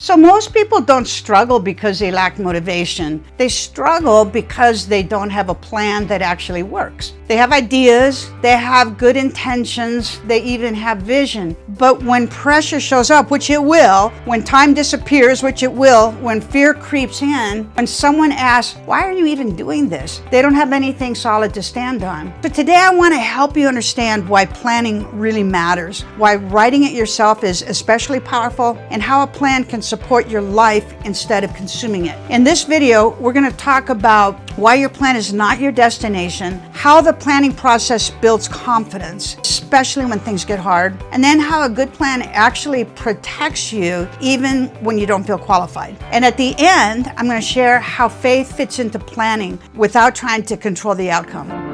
So most people don't struggle because they lack motivation. They struggle because they don't have a plan that actually works. They have ideas, they have good intentions, they even have vision. But when pressure shows up, which it will, when time disappears, which it will, when fear creeps in, when someone asks, why are you even doing this? They don't have anything solid to stand on. So today I want to help you understand why planning really matters, why writing it yourself is especially powerful, and how a plan can support your life instead of consuming it. In this video, we're going to talk about why your plan is not your destination, how the planning process builds confidence, especially when things get hard, and then how a good plan actually protects you even when you don't feel qualified. And at the end, I'm going to share how faith fits into planning without trying to control the outcome.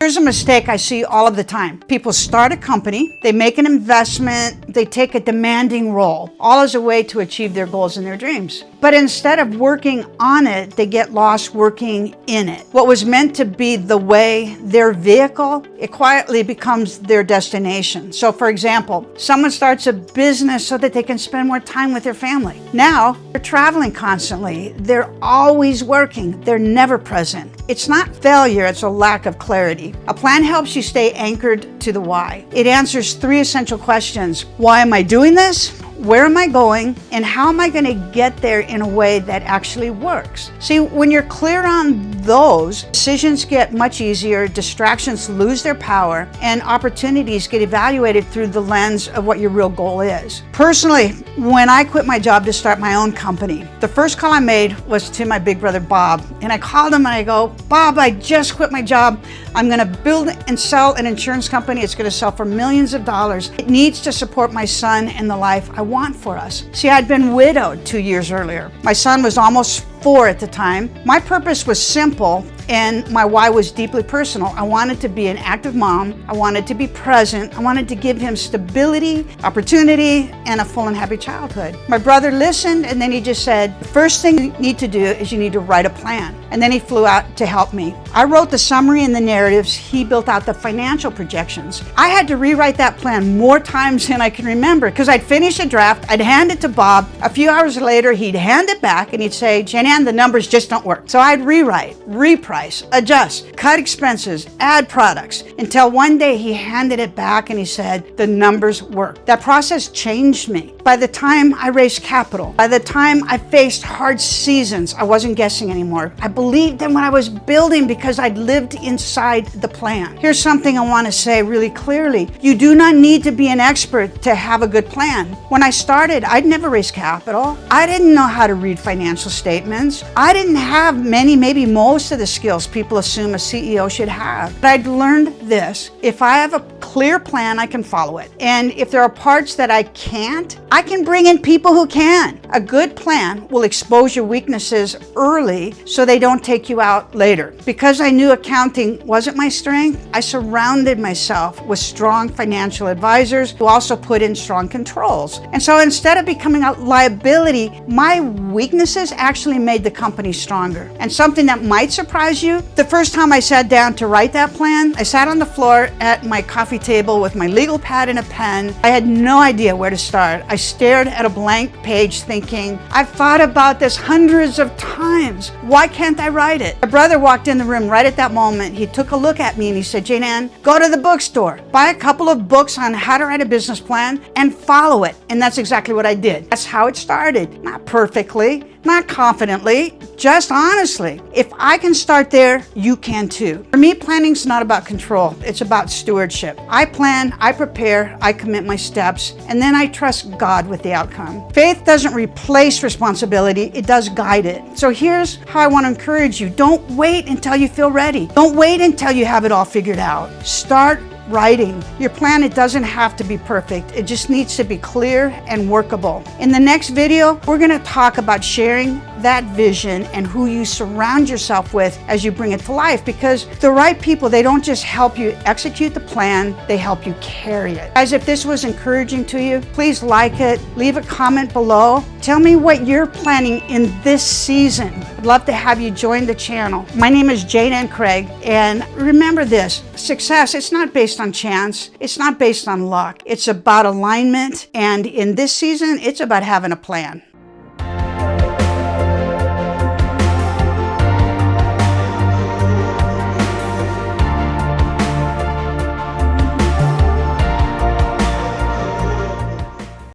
Here's a mistake I see all of the time. People start a company, they make an investment, they take a demanding role, all as a way to achieve their goals and their dreams. But instead of working on it, they get lost working in it. What was meant to be the way, their vehicle, it quietly becomes their destination. So for example, someone starts a business so that they can spend more time with their family. Now, they're traveling constantly. They're always working. They're never present. It's not failure, it's a lack of clarity. A plan helps you stay anchored to the why. It answers 3 essential questions. Why am I doing this? Where am I going? And how am I going to get there in a way that actually works? See, when you're clear on those, decisions get much easier, distractions lose their power, and opportunities get evaluated through the lens of what your real goal is. Personally, when I quit my job to start my own company, the first call I made was to my big brother, Bob. And I called him and I go, Bob, I just quit my job. I'm going to build and sell an insurance company. It's going to sell for millions of dollars. It needs to support my son and the life I want for us. See, I'd been widowed 2 years earlier. My son was almost 4 at the time. My purpose was simple and my why was deeply personal. I wanted to be an active mom. I wanted to be present. I wanted to give him stability, opportunity, and a full and happy childhood. My brother listened and then he just said, the first thing you need to do is you need to write a plan. And then he flew out to help me. I wrote the summary and the narratives. He built out the financial projections. I had to rewrite that plan more times than I can remember because I'd finish a draft, I'd hand it to Bob. A few hours later, he'd hand it back and he'd say, Jan, the numbers just don't work. So I'd rewrite, reprice, adjust, cut expenses, add products, until one day he handed it back and he said, the numbers work. That process changed me. By the time I raised capital, by the time I faced hard seasons, I wasn't guessing anymore. I believed in what I was building because I'd lived inside the plan. Here's something I want to say really clearly. You do not need to be an expert to have a good plan. When I started, I'd never raised capital. I didn't know how to read financial statements. I didn't have maybe most of the skills people assume a CEO should have. But I'd learned this. If I have a clear plan, I can follow it. And if there are parts that I can't, I can bring in people who can. A good plan will expose your weaknesses early so they don't take you out later. Because I knew accounting wasn't my strength, I surrounded myself with strong financial advisors who also put in strong controls. And so instead of becoming a liability, my weaknesses actually made the company stronger. And something that might surprise you, the first time I sat down to write that plan, I sat on the floor at my coffee table with my legal pad and a pen. I had no idea where to start. I stared at a blank page thinking, I've thought about this hundreds of times. Why can't I write it? My brother walked in the room right at that moment. He took a look at me and he said, Jane Ann, go to the bookstore, buy a couple of books on how to write a business plan and follow it. And that's exactly what I did. That's how it started. Not perfectly, not confidently, just honestly. If I can start there, you can too. For me, planning's not about control. It's about stewardship. I plan, I prepare, I commit my steps, and then I trust God with the outcome. Faith doesn't replace responsibility, it does guide it. So here's how I want to encourage you. Don't wait until you feel ready. Don't wait until you have it all figured out. Start writing. Your plan, it doesn't have to be perfect. It just needs to be clear and workable. In the next video, we're going to talk about sharing that vision and who you surround yourself with as you bring it to life, because the right people, they don't just help you execute the plan, they help you carry it. Guys, if this was encouraging to you, please like it, leave a comment below. Tell me what you're planning in this season. I'd love to have you join the channel. My name is Jane and Craig, and remember this, success, it's not based on chance, it's not based on luck. It's about alignment, and in this season, it's about having a plan.